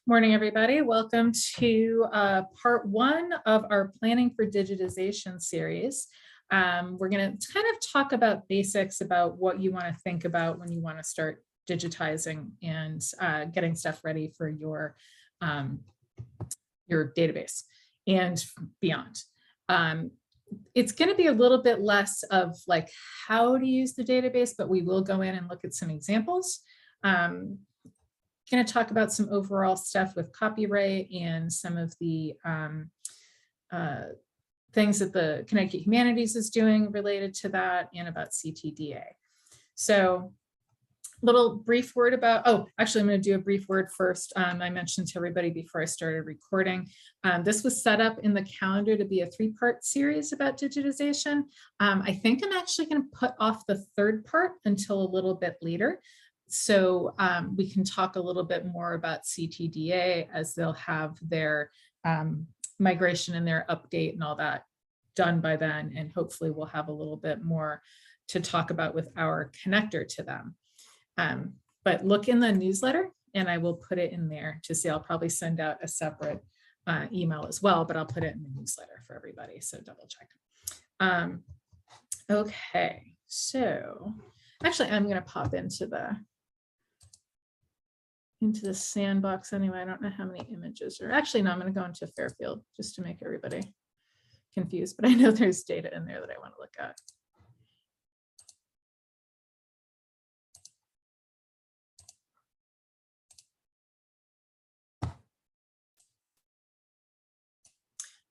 Morning, everybody. Welcome to part one of our Planning for Digitization series. We're going to kind of talk about basics about what you want to think about when you want to start digitizing and getting stuff ready for your database and beyond. It's going to be a little bit less of like how to use the database, but we will go in and look at some examples. Going to talk about some overall stuff with copyright and some of the things that the Connecticut Humanities is doing related to that and about CTDA. So little brief word about, actually I'm going to do a brief word first. I mentioned to everybody before I started recording, this was set up in the calendar to be a 3-part series about digitization. I think I'm actually going to put off the 3rd part until a little bit later. So we can talk a little bit more about CTDA as they'll have their migration and their update and all that done by then. And hopefully we'll have a little bit more to talk about with our connector to them. But look in the newsletter and I will put it in there to see. I'll probably send out a separate email as well, but I'll put it in the newsletter for everybody. So double check. Okay, so actually I'm going to pop into the sandbox anyway. I don't know how many images are actually, no, I'm going to go into Fairfield just to make everybody confused, but I know there's data in there that I want to look at.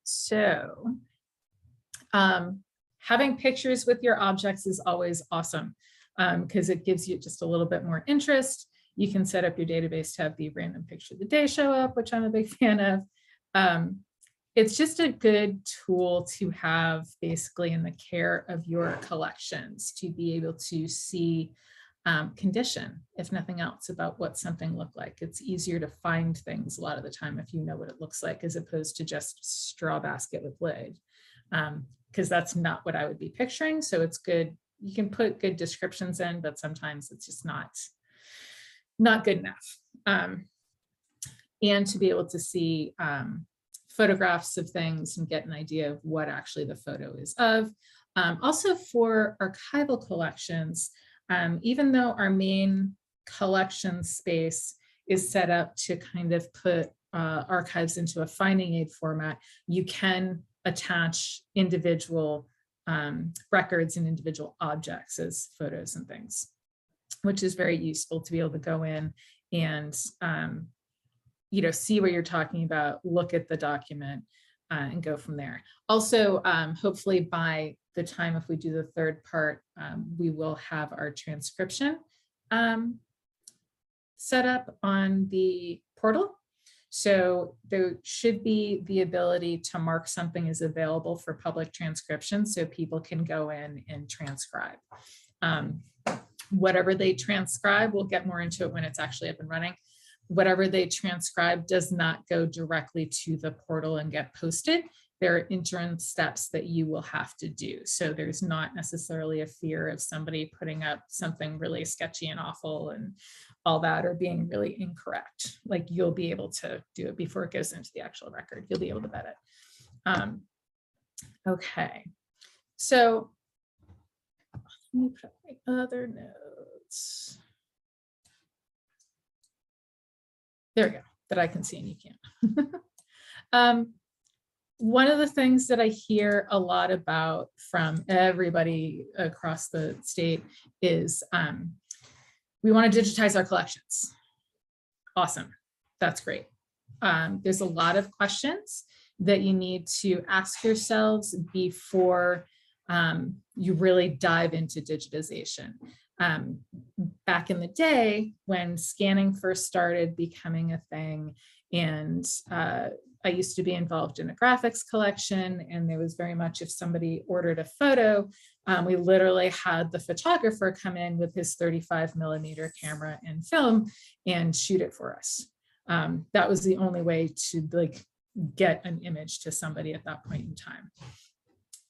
So having pictures with your objects is always awesome because it gives you just a little bit more interest. You can set up your database to have the random picture of the day show up, which I'm a big fan of. It's just a good tool to have basically in the care of your collections to be able to see condition, if nothing else, about what something looked like. It's easier to find things a lot of the time if you know what it looks like, as opposed to just straw basket with lid, because that's not what I would be picturing. So it's good. You can put good descriptions in, but sometimes it's just not good enough. And to be able to see photographs of things and get an idea of what actually the photo is of. Also for archival collections, even though our main collection space is set up to kind of put archives into a finding aid format, you can attach individual records and individual objects as photos and things, which is very useful to be able to go in and see what you're talking about, look at the document and go from there. Also, hopefully by the time if we do the 3rd part, we will have our transcription set up on the portal. So there should be the ability to mark something as available for public transcription so people can go in and transcribe. Whatever they transcribe, we'll get more into it when it's actually up and running. Whatever they transcribe does not go directly to the portal and get posted. There are interim steps that you will have to do. So there's not necessarily a fear of somebody putting up something really sketchy and awful and all that, or being really incorrect. Like, you'll be able to do it before it goes into the actual record. You'll be able to vet it. Okay, so let me put my other notes. There we go, that I can see and you can't. One of the things that I hear a lot about from everybody across the state is we want to digitize our collections. Awesome, that's great. There's a lot of questions that you need to ask yourselves before you really dive into digitization. Back in the day when scanning first started becoming a thing, and I used to be involved in a graphics collection, and there was very much, if somebody ordered a photo, we literally had the photographer come in with his 35mm camera and film and shoot it for us. That was the only way to like get an image to somebody at that point in time.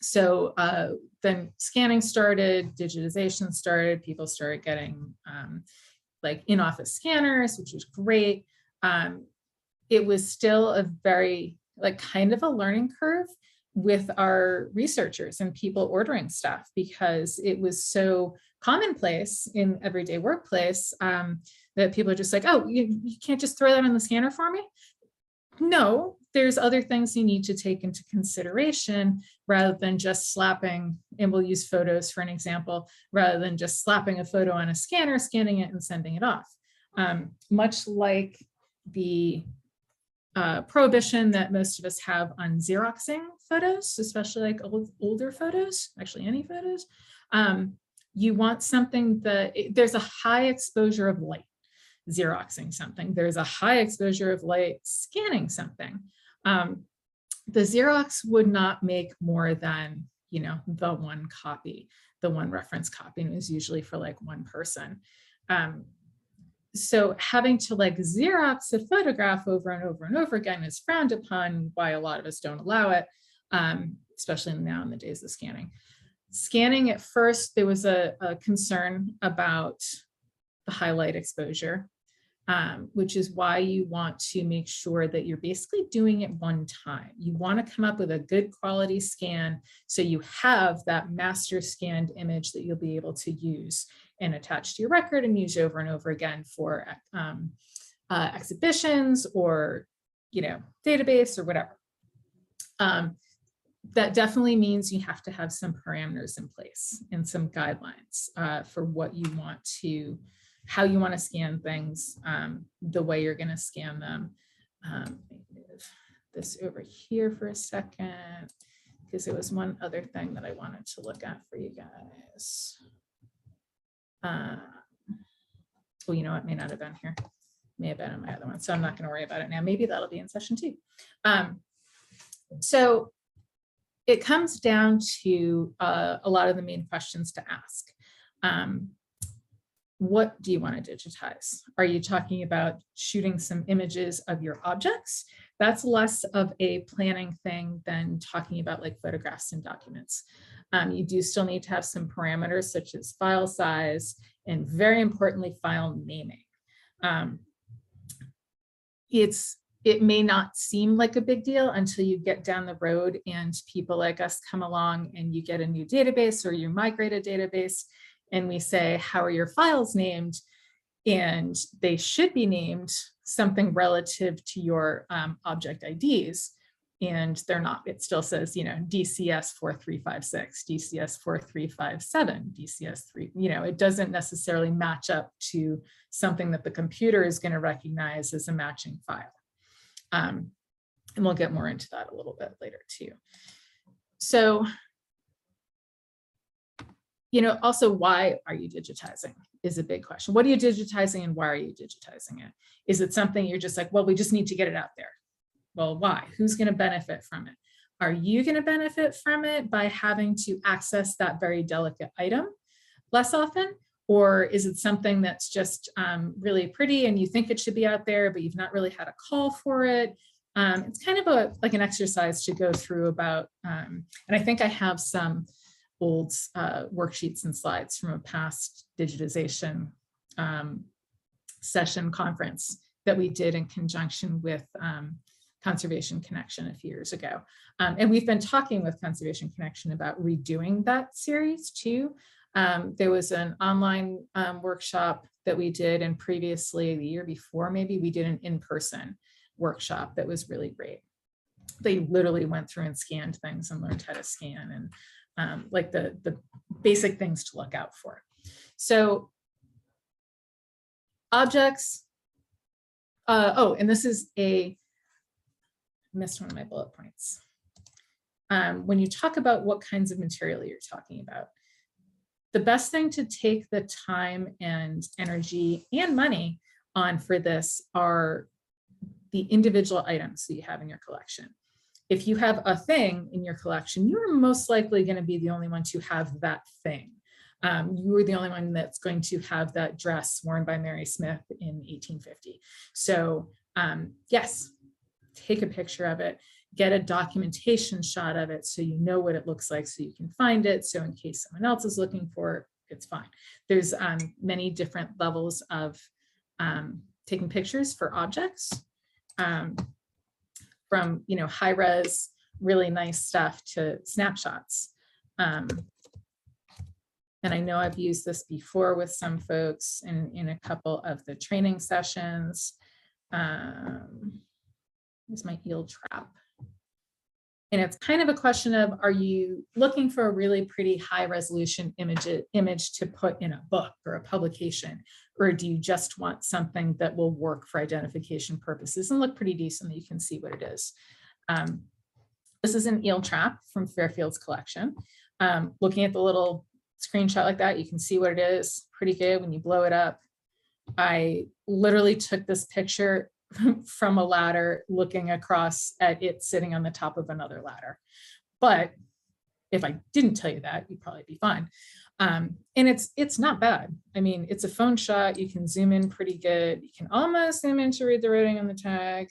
So then scanning started, digitization started, people started getting like in-office scanners, which was great. it was still a very like kind of a learning curve with our researchers and people ordering stuff, because it was so commonplace in everyday workplace that people are just like, oh, you can't just throw that in the scanner for me. No, there's other things you need to take into consideration rather than just slapping, and we'll use photos for an example, rather than just slapping a photo on a scanner, scanning it and sending it off. Much like the prohibition that most of us have on Xeroxing photos, especially like older photos, actually any photos, you want something that there's a high exposure of light Xeroxing something. There's a high exposure of light scanning something. The Xerox would not make more than, you know, the one copy, the one reference copy, and it was usually for like one person. So having to like Xerox a photograph over and over and over again is frowned upon, why a lot of us don't allow it, especially now in the days of scanning. Scanning at first, there was a concern about the highlight exposure, which is why you want to make sure that you're basically doing it one time. You want to come up with a good quality scan so you have that master scanned image that you'll be able to use and attach to your record and use over and over again for exhibitions or, you know, database or whatever. That definitely means you have to have some parameters in place and some guidelines for what you want to, how you want to scan things, the way you're going to scan them. Let me move this over here for a second, because there was one other thing that I wanted to look at for you guys. Well, you know, it may not have been here. May have been in my other one, so I'm not going to worry about it now. Maybe that'll be in session 2. So it comes down to a lot of the main questions to ask. What do you want to digitize? Are you talking about shooting some images of your objects? That's less of a planning thing than talking about like photographs and documents. You do still need to have some parameters such as file size and, very importantly, file naming. It may not seem like a big deal until you get down the road and people like us come along and you get a new database or you migrate a database and we say, how are your files named? And they should be named something relative to your object IDs. And they're not. It still says, you know, DCS 4356, DCS 4357, DCS 3, you know, it doesn't necessarily match up to something that the computer is going to recognize as a matching file. And we'll get more into that a little bit later too. So, you know, also, why are you digitizing is a big question. What are you digitizing and why are you digitizing it? Is it something you're just like, well, we just need to get it out there? Well, why? Who's going to benefit from it? Are you going to benefit from it by having to access that very delicate item less often? Or is it something that's just really pretty and you think it should be out there, but you've not really had a call for it? It's kind of like an exercise to go through about, and I think I have some old worksheets and slides from a past digitization session conference that we did in conjunction with Conservation Connection a few years ago. And we've been talking with Conservation Connection about redoing that series too. There was an online workshop that we did, and previously, the year before maybe, we did an in-person workshop that was really great. They literally went through and scanned things and learned how to scan and like the basic things to look out for. So objects, oh, and this is missed one of my bullet points. When you talk about what kinds of material you're talking about, the best thing to take the time and energy and money on for this are the individual items that you have in your collection. If you have a thing in your collection, you're most likely going to be the only one to have that thing. You are the only one that's going to have that dress worn by Mary Smith in 1850. So yes, take a picture of it, get a documentation shot of it so you know what it looks like so you can find it. So in case someone else is looking for it, it's fine. There's many different levels of taking pictures for objects. from, you know, high res, really nice stuff to snapshots. And I know I've used this before with some folks in a couple of the training sessions. Here's my eel trap. And it's kind of a question of, are you looking for a really pretty high resolution image to put in a book or a publication? Or do you just want something that will work for identification purposes and look pretty decent that you can see what it is? This is an eel trap from Fairfield's collection. Looking at the little screenshot like that, you can see what it is. Pretty good when you blow it up. I literally took this picture from a ladder looking across at it sitting on the top of another ladder. But if I didn't tell you that, you'd probably be fine. And it's not bad. I mean, it's a phone shot. You can zoom in pretty good. You can almost zoom in to read the writing on the tag.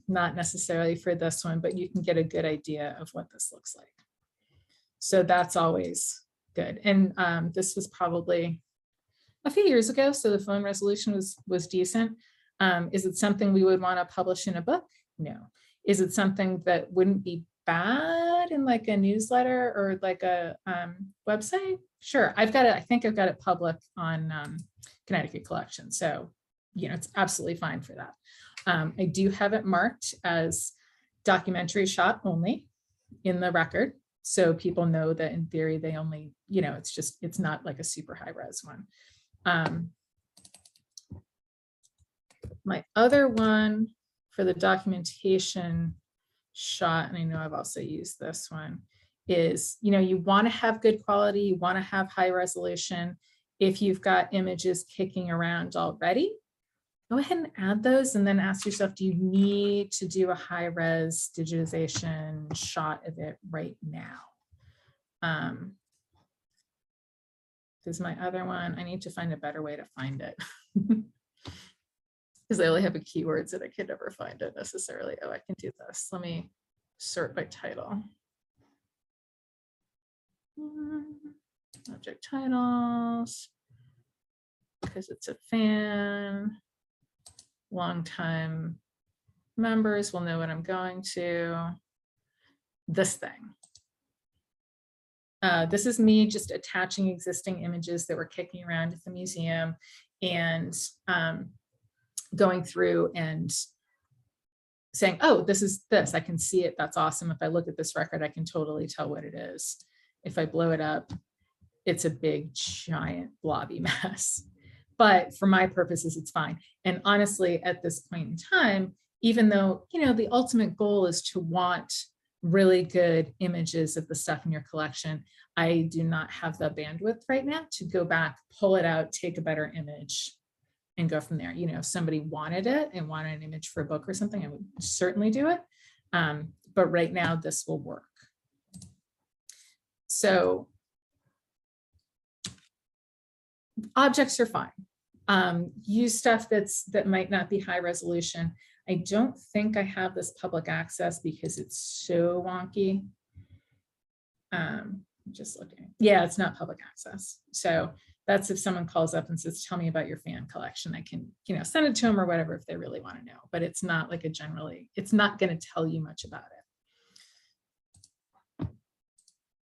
Not necessarily for this one, but you can get a good idea of what this looks like. So that's always good. And this was probably a few years ago, so the phone resolution was decent. Is it something we would want to publish in a book? No. Is it something that wouldn't be bad in like a newsletter or like a website? Sure. I've got it. I think I've got it public on Connecticut collection. So, you know, it's absolutely fine for that. I do have it marked as documentary shot only in the record. So people know that in theory, they only, you know, it's not like a super high res one. My other one for the documentation shot, and I know I've also used this one, is, you know, you want to have good quality, you want to have high resolution. If you've got images kicking around already, go ahead and add those and then ask yourself, do you need to do a high res digitization shot of it right now? Because my other one, I need to find a better way to find it. Because I only have a keywords that I can never find it necessarily. Oh, I can do this. Let me sort by title. Object titles, because it's a fan. Longtime members will know what I'm going to. This thing. This is me just attaching existing images that were kicking around at the museum and going through and saying, oh, this is this. I can see it. That's awesome. If I look at this record, I can totally tell what it is. If I blow it up, it's a big, giant, blobby mess. But for my purposes, it's fine. And honestly, at this point in time, even though, you know, the ultimate goal is to want really good images of the stuff in your collection, I do not have the bandwidth right now to go back, pull it out, take a better image, and go from there. You know, if somebody wanted it and wanted an image for a book or something, I would certainly do it. But right now, this will work. So objects are fine. Use stuff that might not be high resolution. I don't think I have this public access because it's so wonky. Just looking. Yeah, it's not public access. So that's if someone calls up and says, tell me about your fan collection. I can, you know, send it to them or whatever if they really want to know. But it's not like a generally, it's not going to tell you much about it.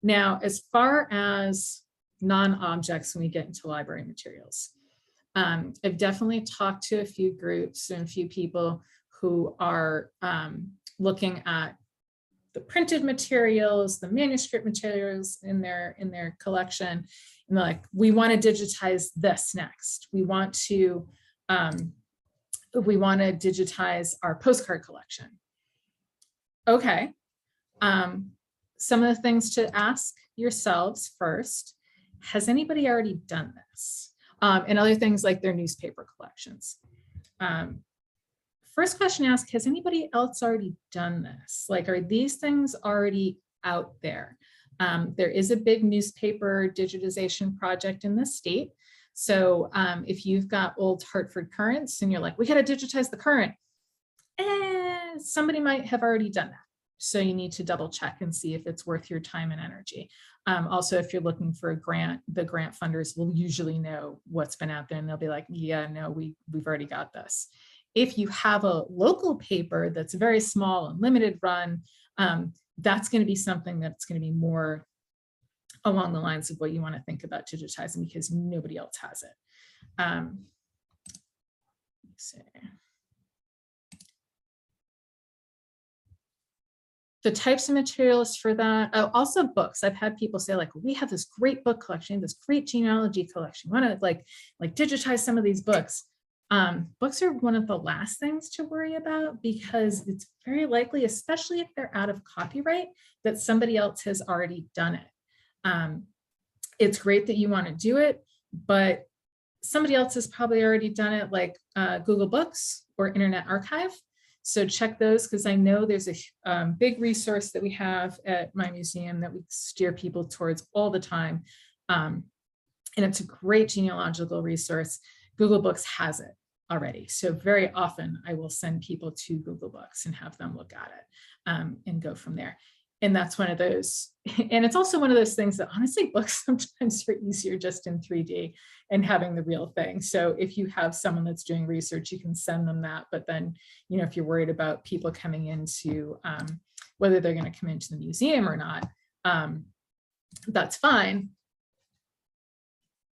Now, as far as non-objects when we get into library materials, I've definitely talked to a few groups and a few people who are looking at the printed materials, the manuscript materials in their collection, and they're like, we want to digitize this next. We want to digitize our postcard collection. Okay. Some of the things to ask yourselves first: has anybody already done this? And other things like their newspaper collections. First question to ask, has anybody else already done this? Like, are these things already out there? There is a big newspaper digitization project in the state. So if you've got old Hartford Currents and you're like, we got to digitize the Current, somebody might have already done that. So you need to double check and see if it's worth your time and energy. Also, if you're looking for a grant, the grant funders will usually know what's been out there and they'll be like, yeah, no, we've already got this. If you have a local paper that's very small and limited run, that's going to be something that's going to be more along the lines of what you want to think about digitizing, because nobody else has it. Let's see. The types of materials for that. Oh, also books. I've had people say, like, we have this great book collection, this great genealogy collection. Want to like digitize some of these books. Books are one of the last things to worry about, because it's very likely, especially if they're out of copyright, that somebody else has already done it. It's great that you want to do it, but somebody else has probably already done it, like Google Books or Internet Archive. So check those, because I know there's a big resource that we have at my museum that we steer people towards all the time. And it's a great genealogical resource. Google Books has it already. So very often I will send people to Google Books and have them look at it and go from there. And that's one of those, and it's also one of those things that honestly books sometimes are easier just in 3D and having the real thing. So if you have someone that's doing research, you can send them that. But then, you know, if you're worried about people coming into whether they're going to come into the museum or not, that's fine.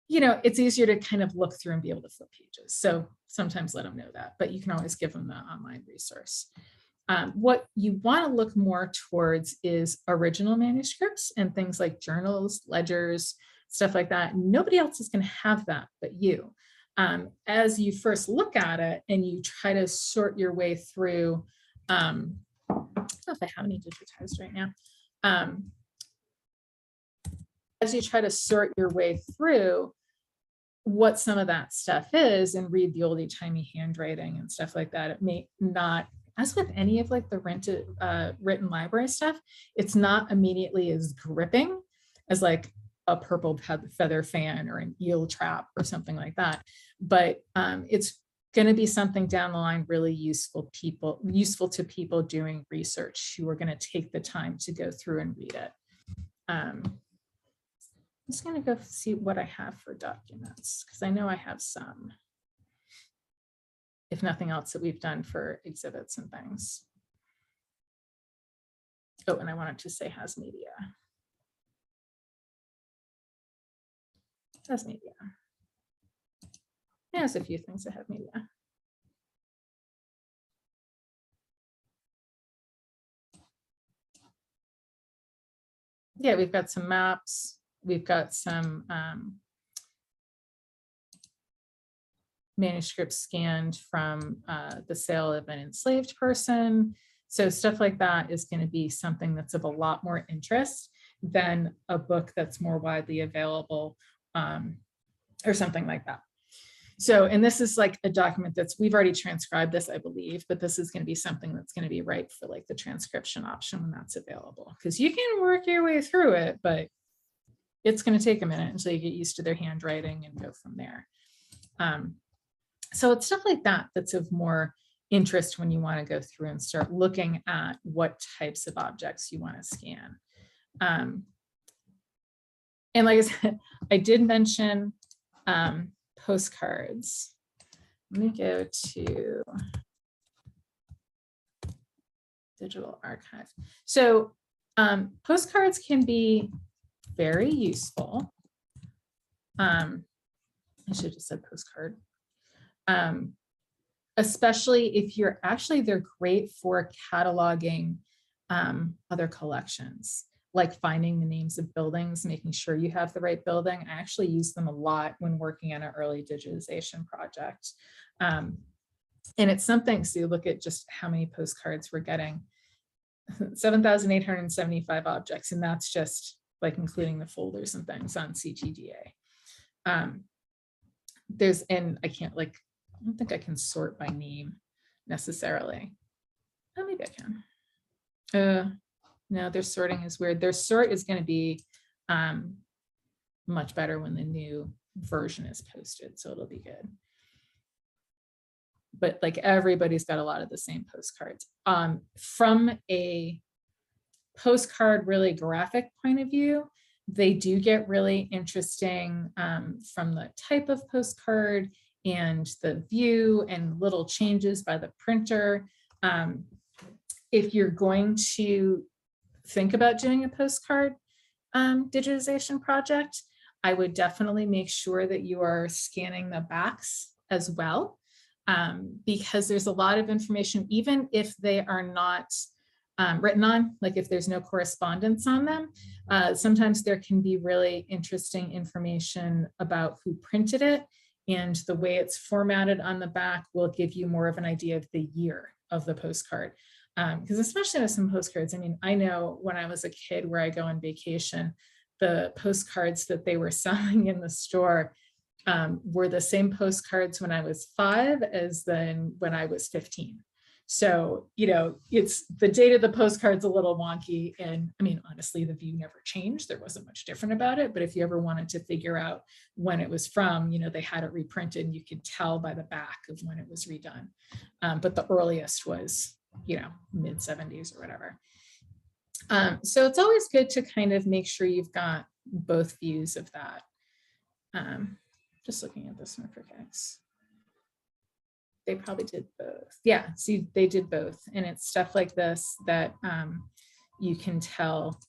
You know, it's easier to kind of look through and be able to flip pages. So sometimes let them know that, but you can always give them the online resource. What you want to look more towards is original manuscripts and things like journals, ledgers, stuff like that. Nobody else is going to have that but you. As you first look at it and you try to sort your way through, I don't know if I have any digitized right now. As you try to sort your way through what some of that stuff is and read the oldie-timey handwriting and stuff like that, it may not, as with any of like the written library stuff, it's not immediately as gripping as like a purple feather fan or an eel trap or something like that. But it's going to be something down the line really useful to people doing research who are going to take the time to go through and read it. I'm just going to go see what I have for documents, because I know I have some, if nothing else, that we've done for exhibits and things. Oh, and I wanted to say has media. Has media. There's a few things that have media. Yeah, we've got some maps. We've got some manuscripts scanned from the sale of an enslaved person. So stuff like that is going to be something that's of a lot more interest than a book that's more widely available or something like that. So, and this is like a document we've already transcribed this, I believe, but this is going to be something that's going to be right for like the transcription option when that's available, because you can work your way through it, but it's going to take a minute until you get used to their handwriting and go from there. So it's stuff like that that's of more interest when you want to go through and start looking at what types of objects you want to scan. And like I said, I did mention postcards. Let me go to digital archive. So postcards can be very useful. I should have just said postcard. Especially if they're great for cataloging other collections, like finding the names of buildings, making sure you have the right building. I actually use them a lot when working on an early digitization project. And it's something, so you look at just how many postcards we're getting, 7,875 objects. And that's just like including the folders and things on CTDA. And I don't think I can sort by name necessarily. Oh, maybe I can. No, their sorting is weird. Their sort is going to be much better when the new version is posted, so it'll be good. But like everybody's got a lot of the same postcards. From a postcard really graphic point of view, they do get really interesting from the type of postcard and the view and little changes by the printer. If you're going to think about doing a postcard digitization project, I would definitely make sure that you are scanning the backs as well, because there's a lot of information, even if they are not written on, like if there's no correspondence on them, sometimes there can be really interesting information about who printed it, and the way it's formatted on the back will give you more of an idea of the year of the postcard. Because especially with some postcards, I mean, I know when I was a kid where I go on vacation, the postcards that they were selling in the store were the same postcards when I was 5 as then when I was 15. So, you know, it's the date of the postcard's a little wonky. And I mean, honestly, the view never changed. There wasn't much different about it. But if you ever wanted to figure out when it was from, you know, they had it reprinted and you could tell by the back of when it was redone. But the earliest was, you know, mid 70s or whatever. So it's always good to kind of make sure you've got both views of that. Just looking at this one for guys. They probably did both. Yeah, see, they did both. And it's stuff like this that you can tell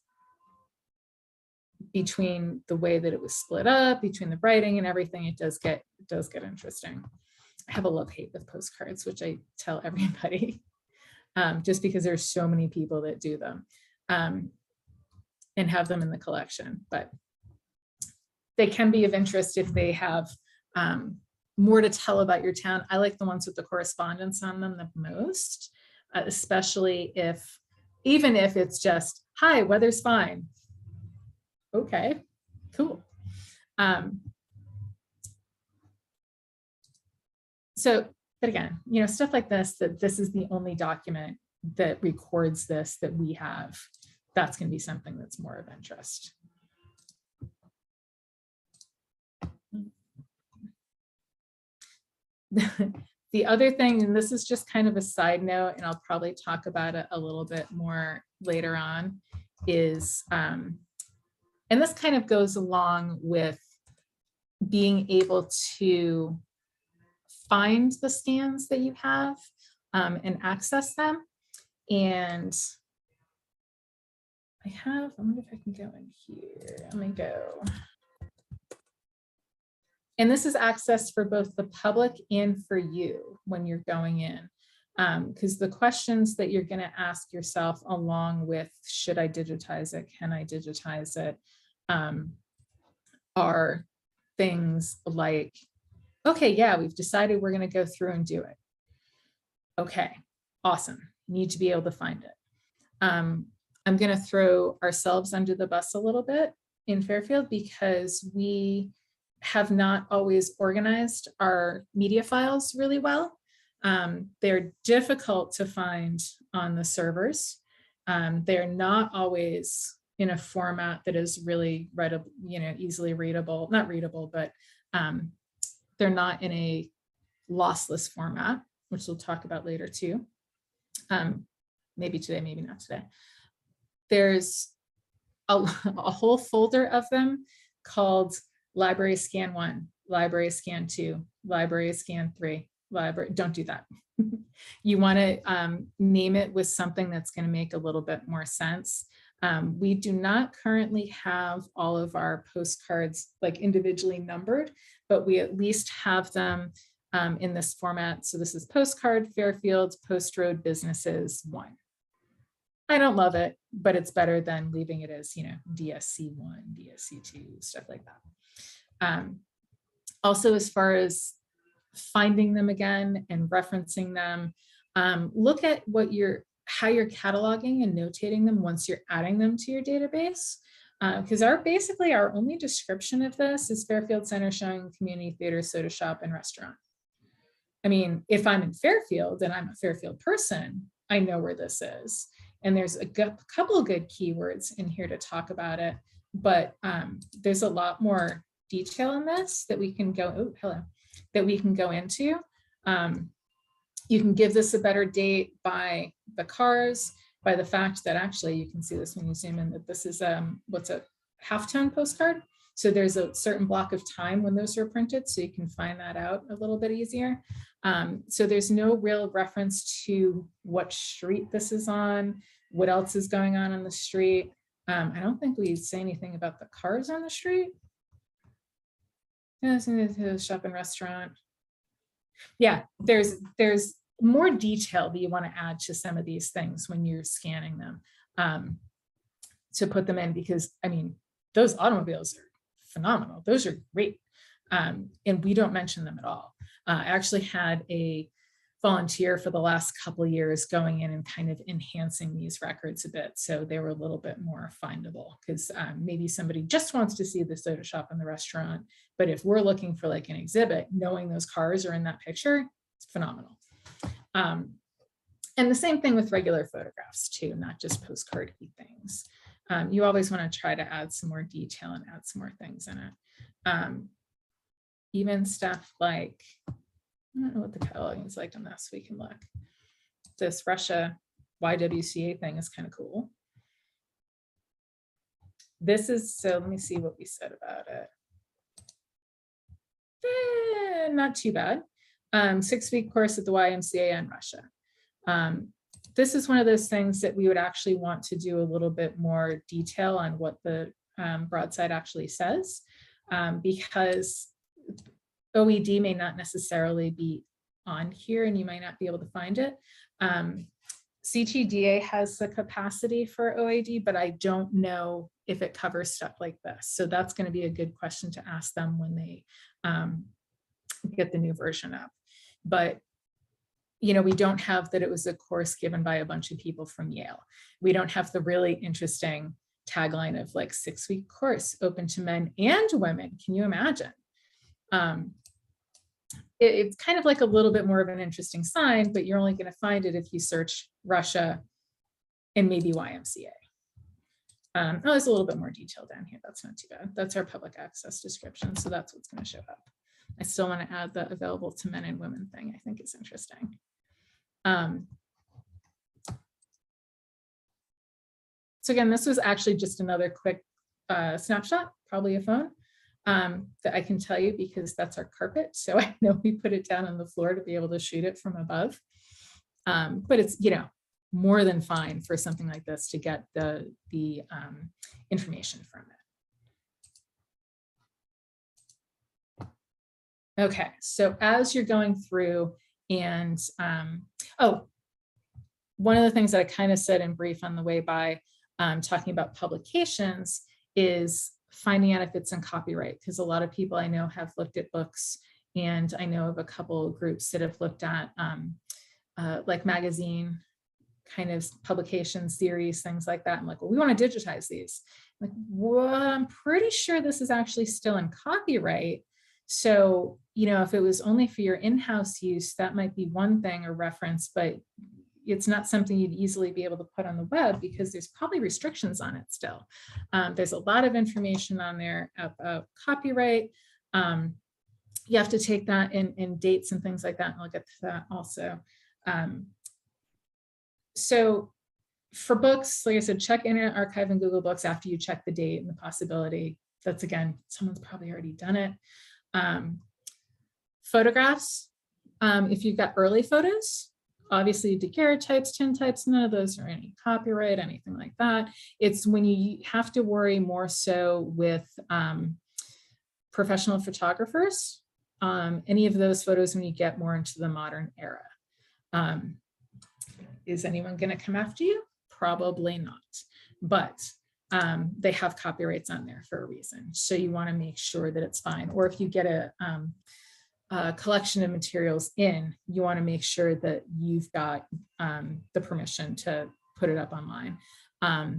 between the way that it was split up, between the writing and everything. It does get interesting. I have a love-hate with postcards, which I tell everybody, just because there's so many people that do them and have them in the collection. But they can be of interest if they have more to tell about your town. I like the ones with the correspondence on them the most, especially even if it's just, hi, weather's fine. Okay, cool. So, but again, you know, stuff like this, that this is the only document that records this that we have, that's going to be something that's more of interest. The other thing, and this is just kind of a side note, and I'll probably talk about it a little bit more later on, is, and this kind of goes along with being able to find the scans that you have and access them. And I wonder if I can go in here. Let me go. And this is access for both the public and for you when you're going in. Because the questions that you're going to ask yourself along with, should I digitize it? Can I digitize it? Are things like, okay, yeah, we've decided we're going to go through and do it. Okay, awesome. Need to be able to find it. I'm going to throw ourselves under the bus a little bit in Fairfield because we have not always organized our media files really well. They're difficult to find on the servers. They're not always in a format that is really readable, you know, easily readable, not readable, but they're not in a lossless format, which we'll talk about later too. Maybe today, maybe not today. There's a whole folder of them called Library Scan 1, Library Scan 2, Library Scan 3, Library, don't do that. You want to name it with something that's going to make a little bit more sense. We do not currently have all of our postcards like individually numbered, but we at least have them in this format. So this is postcard, Fairfield, Post Road Businesses 1. I don't love it, but it's better than leaving it as, you know, DSC 1, DSC 2, stuff like that. Also, as far as finding them again and referencing them, look at how you're cataloging and notating them once you're adding them to your database. Because basically our only description of this is Fairfield Center showing community theater, soda shop, and restaurant. I mean, if I'm in Fairfield and I'm a Fairfield person, I know where this is. And there's a couple of good keywords in here to talk about it, but there's a lot more detail in this that we can go, that we can go into. You can give this a better date by the cars, by the fact that actually you can see this when you zoom in, that this is what's a halftone postcard. So there's a certain block of time when those are printed, so you can find that out a little bit easier. So there's no real reference to what street this is on, what else is going on the street. I don't think we say anything about the cars on the street. Shop and restaurant. Yeah, there's more detail that you want to add to some of these things when you're scanning them to put them in, because I mean, those automobiles are phenomenal. Those are great. And we don't mention them at all. I actually had a volunteer for the last couple of years going in and kind of enhancing these records a bit, so they were a little bit more findable, because maybe somebody just wants to see the soda shop in the restaurant, but if we're looking for like an exhibit, knowing those cars are in that picture, it's phenomenal. And the same thing with regular photographs too, not just postcard-y things. You always want to try to add some more detail and add some more things in it. Even stuff like, I don't know what the cataloging is like on this. We can look. This Russia YWCA thing is kind of cool. This is, so let me see what we said about it. Not too bad. 6-week course at the YMCA in Russia. This is one of those things that we would actually want to do a little bit more detail on what the broadside actually says, because OED may not necessarily be on here and you might not be able to find it. CTDA has the capacity for OED, but I don't know if it covers stuff like this. So that's going to be a good question to ask them when they get the new version up. But you know, we don't have that it was a course given by a bunch of people from Yale. We don't have the really interesting tagline of like 6-week course open to men and women. Can you imagine? It's kind of like a little bit more of an interesting sign, but you're only going to find it if you search Russia and maybe YMCA. Oh, there's a little bit more detail down here. That's not too bad. That's our public access description. So that's what's going to show up. I still want to add the available to men and women thing. I think it's interesting. So again, this was actually just another quick snapshot, probably a phone, that I can tell you because that's our carpet. So I know we put it down on the floor to be able to shoot it from above. But it's, you know, more than fine for something like this to get the information from it. Okay, so as you're going through and, oh, one of the things that I kind of said in brief on the way by talking about publications is finding out if it's in copyright, because a lot of people I know have looked at books, and I know of a couple of groups that have looked at like magazine kind of publication series, things like that. I'm like, well, we want to digitize these. I'm like, well, I'm pretty sure this is actually still in copyright. So, you know, if it was only for your in-house use, that might be one thing or reference, but it's not something you'd easily be able to put on the web because there's probably restrictions on it still. There's a lot of information on there about copyright. You have to take that in dates and things like that, and I'll get to that also. So for books, like I said, check Internet Archive and Google Books after you check the date and the possibility. That's, again, someone's probably already done it. Photographs, if you've got early photos, obviously daguerreotypes, tintypes, none of those are any copyright, anything like that. It's when you have to worry more so with professional photographers, any of those photos when you get more into the modern era. Is anyone going to come after you? Probably not, but they have copyrights on there for a reason. So you want to make sure that it's fine. Or if you get a collection of materials in, you want to make sure that you've got the permission to put it up online. I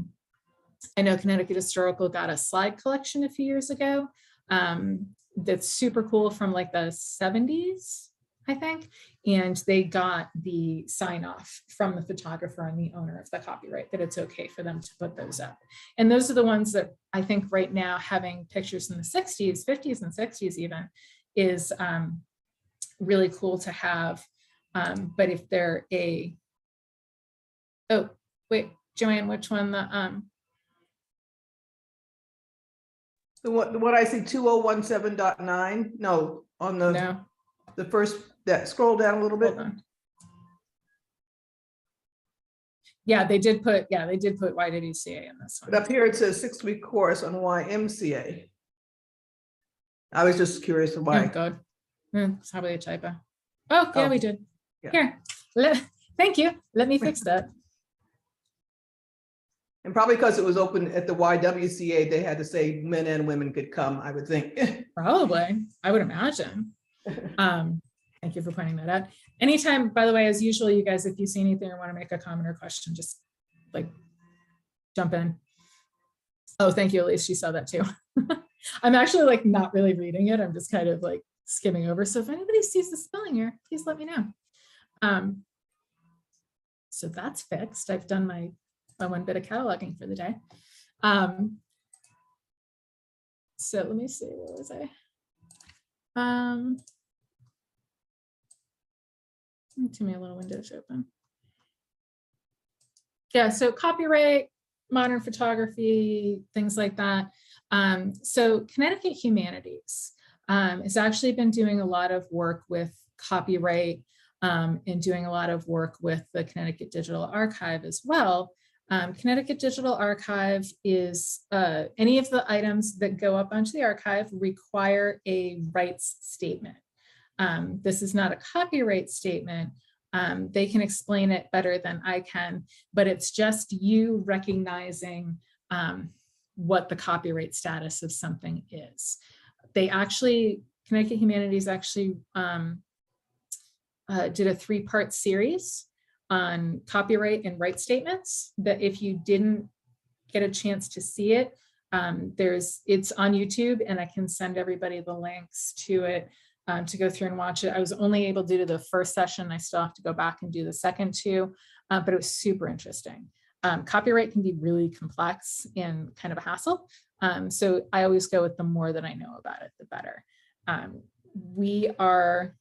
know Connecticut Historical got a slide collection a few years ago. That's super cool from like the 70s, I think. And they got the sign off from the photographer and the owner of the copyright that it's okay for them to put those up. And those are the ones that I think right now, having pictures in the 60s, 50s and 60s even, is really cool to have. But if they're a, oh, wait, Joanne, which one? The What I see 2017.9. No, on No, the first, that scroll down a little bit. hold on. Yeah, they did put YWCA in this But one. up here it says 6-week course on YMCA. I was just curious Oh why. God, it's probably a typo. Oh yeah, Oh, we did. yeah. Here, thank you. Let me fix that. And probably because it was open at the YWCA, they had to say men and women could come, I would think. Probably, I would imagine. Thank you for pointing that out. Anytime, by the way, as usual, you guys, if you see anything or want to make a comment or question, just like jump in. Oh, thank you, Elise. She saw that too. I'm actually like not really reading it. I'm just kind of like skimming over. So if anybody sees the spelling error, please let me know. So that's fixed. I've done my one bit of cataloging for the day. So let me see, where was I? Too many little windows open. Yeah, so copyright, modern photography, things like that. So Connecticut Humanities has actually been doing a lot of work with copyright and doing a lot of work with the Connecticut Digital Archive as well. Connecticut Digital Archive is any of the items that go up onto the archive require a rights statement. This is not a copyright statement. They can explain it better than I can, but it's just you recognizing what the copyright status of something is. They actually, Connecticut Humanities actually did a 3-part series on copyright and rights statements that if you didn't get a chance to see it, it's on YouTube and I can send everybody the links to it to go through and watch it. I was only able to do the first session. I still have to go back and do the second 2, but it was super interesting. Copyright can be really complex and kind of a hassle. So I always go with the more that I know about it, the better. We are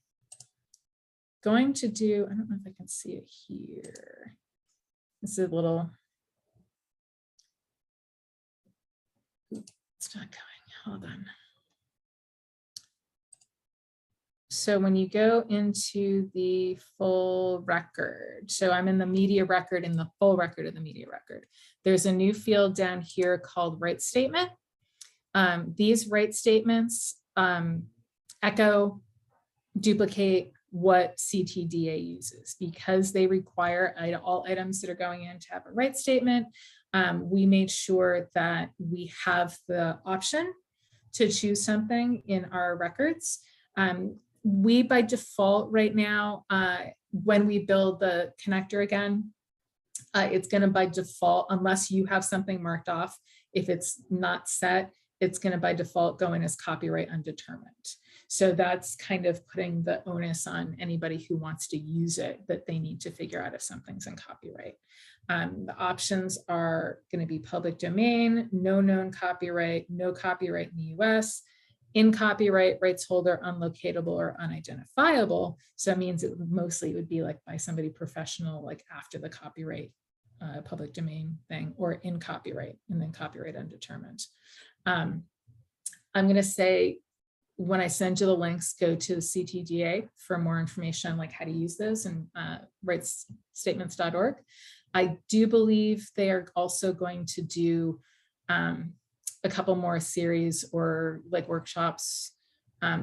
going to do, I don't know if I can see it here. This is a little, it's not going, hold on. So when you go into the full record, so I'm in the media record, in the full record of the media record, there's a new field down here called rights statement. These rights statements echo, duplicate what CTDA uses because they require all items that are going in to have a rights statement. We made sure that we have the option to choose something in our records. We by default right now, when we build the connector again, it's going to by default, unless you have something marked off, if it's not set, it's going to by default go in as copyright undetermined. So that's kind of putting the onus on anybody who wants to use it, that they need to figure out if something's in copyright. The options are going to be public domain, no known copyright, no copyright in the US, in copyright, rights holder, unlocatable or unidentifiable. So that means it mostly would be like by somebody professional, like after the copyright public domain thing, or in copyright and then copyright undetermined. I'm going to say, when I send you the links, go to the CTDA for more information on like how to use those and rightsstatements.org. I do believe they are also going to do a couple more series or like workshops,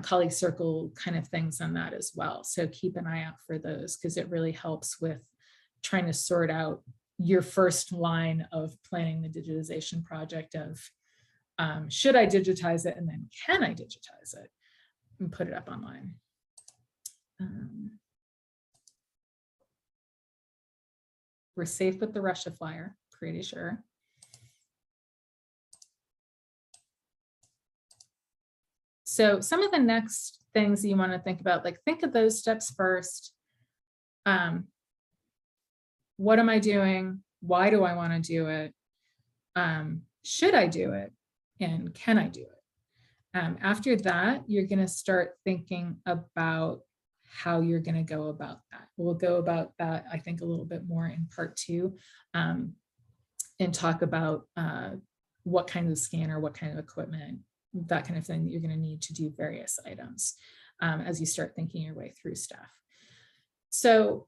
colleague circle kind of things on that as well. So keep an eye out for those because it really helps with trying to sort out your first line of planning the digitization project of should I digitize it and then can I digitize it and put it up online. We're safe with the Russia flyer, pretty sure. So some of the next things you want to think about, like think of those steps first. What am I doing? Why do I want to do it? Should I do it? And can I do it? After that, you're going to start thinking about how you're going to go about that. We'll go about that, I think, a little bit more in part 2 and talk about what kind of scanner, what kind of equipment, that kind of thing that you're going to need to do various items as you start thinking your way through stuff. So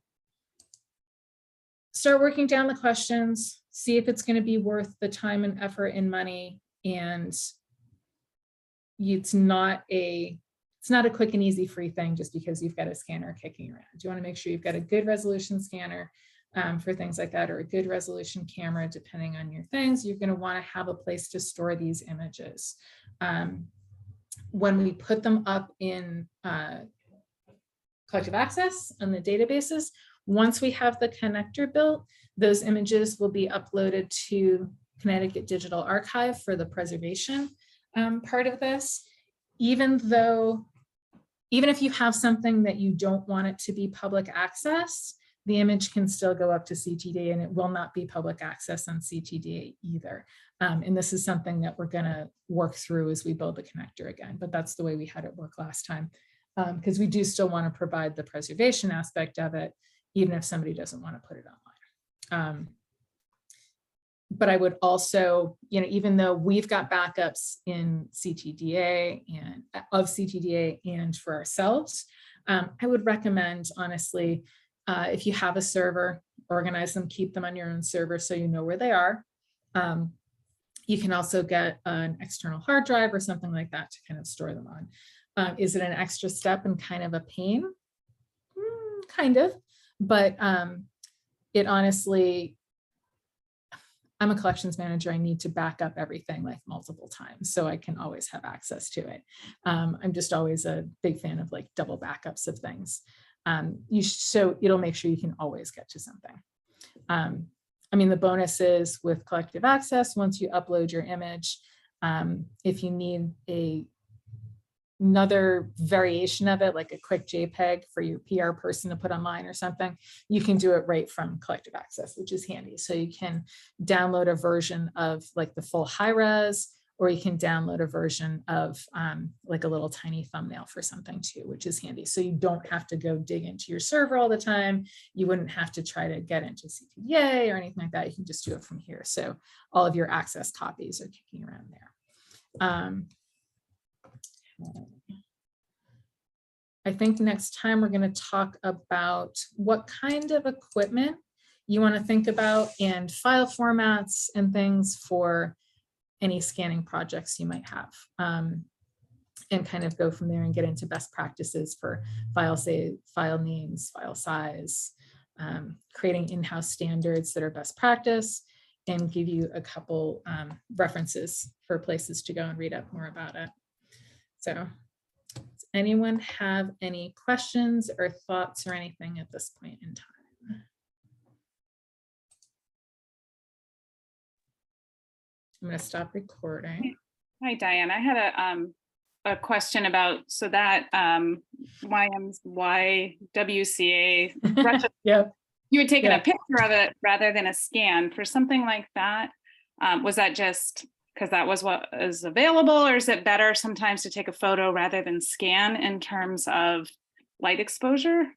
start working down the questions, see if it's going to be worth the time and effort and money. And it's not a quick and easy free thing just because you've got a scanner kicking around. You want to make sure you've got a good resolution scanner for things like that, or a good resolution camera, depending on your things. You're going to want to have a place to store these images. When we put them up in collective access on the databases, once we have the connector built, those images will be uploaded to Connecticut Digital Archive for the preservation part of this. Even if you have something that you don't want it to be public access, the image can still go up to CTD, and it will not be public access on CTD either. And this is something that we're going to work through as we build the connector again, but that's the way we had it work last time, because we do still want to provide the preservation aspect of it, even if somebody doesn't want to put it online. But I would also, even though we've got backups in CTDA and of CTDA and for ourselves, I would recommend, honestly, if you have a server, organize them, keep them on your own server so you know where they are. You can also get an external hard drive or something like that to kind of store them on. Is it an extra step and kind of a pain? Kind of, but it honestly, I'm a collections manager. I need to back up everything like multiple times so I can always have access to it. I'm just always a big fan of like double backups of things. So it'll make sure you can always get to something. I mean, the bonus is with collective access, once you upload your image, if you need another variation of it, like a quick JPEG for your PR person to put online or something, you can do it right from collective access, which is handy. So you can download a version of like the full high res, or you can download a version of like a little tiny thumbnail for something too, which is handy. So you don't have to go dig into your server all the time. You wouldn't have to try to get into CTDA or anything like that. You can just do it from here. So all of your access copies are kicking around there. I think next time we're going to talk about what kind of equipment you want to think about and file formats and things for any scanning projects you might have, and kind of go from there and get into best practices for file names, file size, creating in-house standards that are best practice, and give you a couple references for places to go and read up more about it. So does anyone have any questions or thoughts or anything at this point in time? I'm going to stop recording. Hi, Diane. I had a question about, so that YWCA, Yep. you had taken Yeah. a picture of it rather than a scan for something like that. Was that just because that was what is available, or is it better sometimes to take a photo rather than scan in terms of light exposure?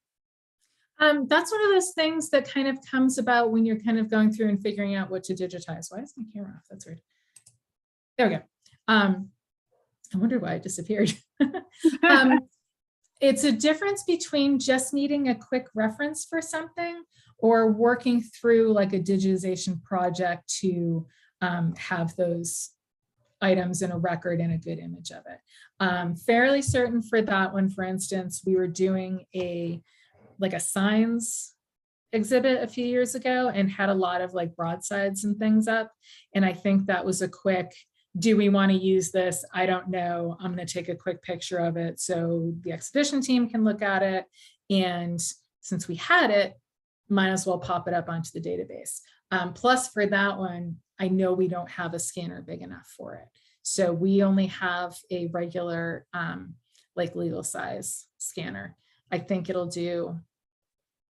That's one of those things that kind of comes about when you're kind of going through and figuring out what to digitize. Why is my camera off? That's weird. There we go. I wonder why it disappeared. It's a difference between just needing a quick reference for something or working through like a digitization project to have those items in a record and a good image of it. Fairly certain for that one, for instance, we were doing a signs exhibit a few years ago and had a lot of like broadsides and things up. And I think that was a quick, do we want to use this? I don't know. I'm going to take a quick picture of it so the exhibition team can look at it. And since we had it, might as well pop it up onto the database. Plus for that one, I know we don't have a scanner big enough for it. So we only have a regular like legal size scanner. I think it'll do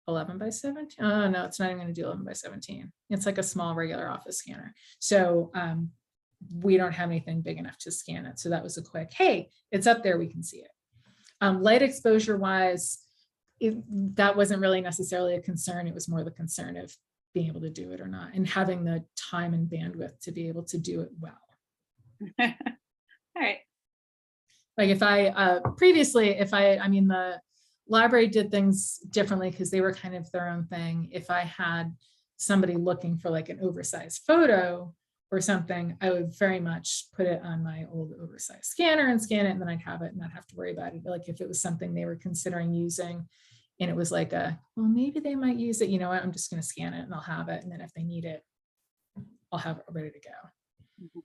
11 by 17. Oh no, it's not even going to do 11 by 17. It's like a small regular office scanner. So we don't have anything big enough to scan it. So that was a quick, hey, it's up there, we can see it. Light exposure wise, that wasn't really necessarily a concern. It was more the concern of being able to do it or not, and having the time and bandwidth to be able to do it well. All right, Like if I, previously, I mean, the library did things differently because they were kind of their own thing. If I had somebody looking for like an oversized photo or something, I would very much put it on my old oversized scanner and scan it, and then I'd have it and not have to worry about it. Like if it was something they were considering using and it was like well, maybe they might use it, you know what, I'm just gonna scan it and I'll have it. And then if they need it, I'll have it ready to go.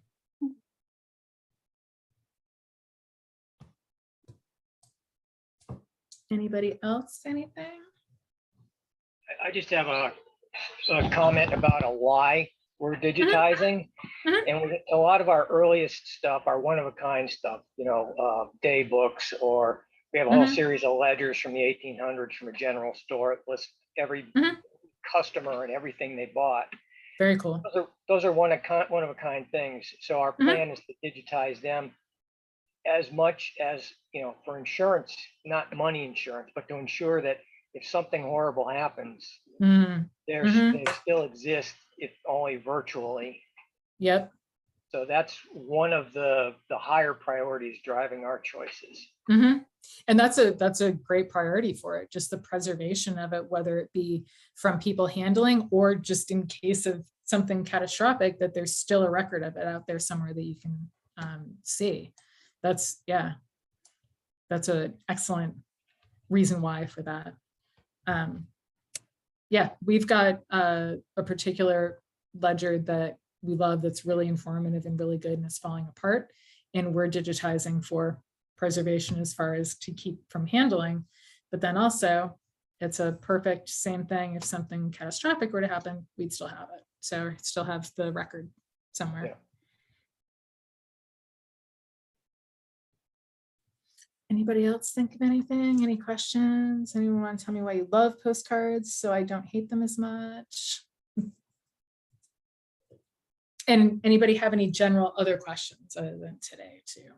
Anybody else, anything? I just have a comment about a why we're digitizing. And a lot of our earliest stuff are one-of-a-kind stuff, you know, day books, or we have a whole series of ledgers from the 1800s from a general store. It lists every customer and everything they bought. Very cool. Those are one-of-a-kind things. So our plan is to digitize them as much as, you know, for insurance, not money insurance, but to ensure that if something horrible happens, they still exist, if only virtually. Yep. So that's one of the higher priorities driving our choices. And that's a great priority for it, just the preservation of it, whether it be from people handling or just in case of something catastrophic, that there's still a record of it out there somewhere that you can see. That's, yeah, that's an excellent reason why for that. Yeah, we've got a particular ledger that we love that's really informative and really good and is falling apart. And we're digitizing for preservation as far as to keep from handling. But then also it's a perfect same thing. If something catastrophic were to happen, we'd still have it. So still have the record somewhere. Yeah. Anybody else think of anything? Any questions? Anyone want to tell me why you love postcards so I don't hate them as much? And anybody have any general other questions other than today too?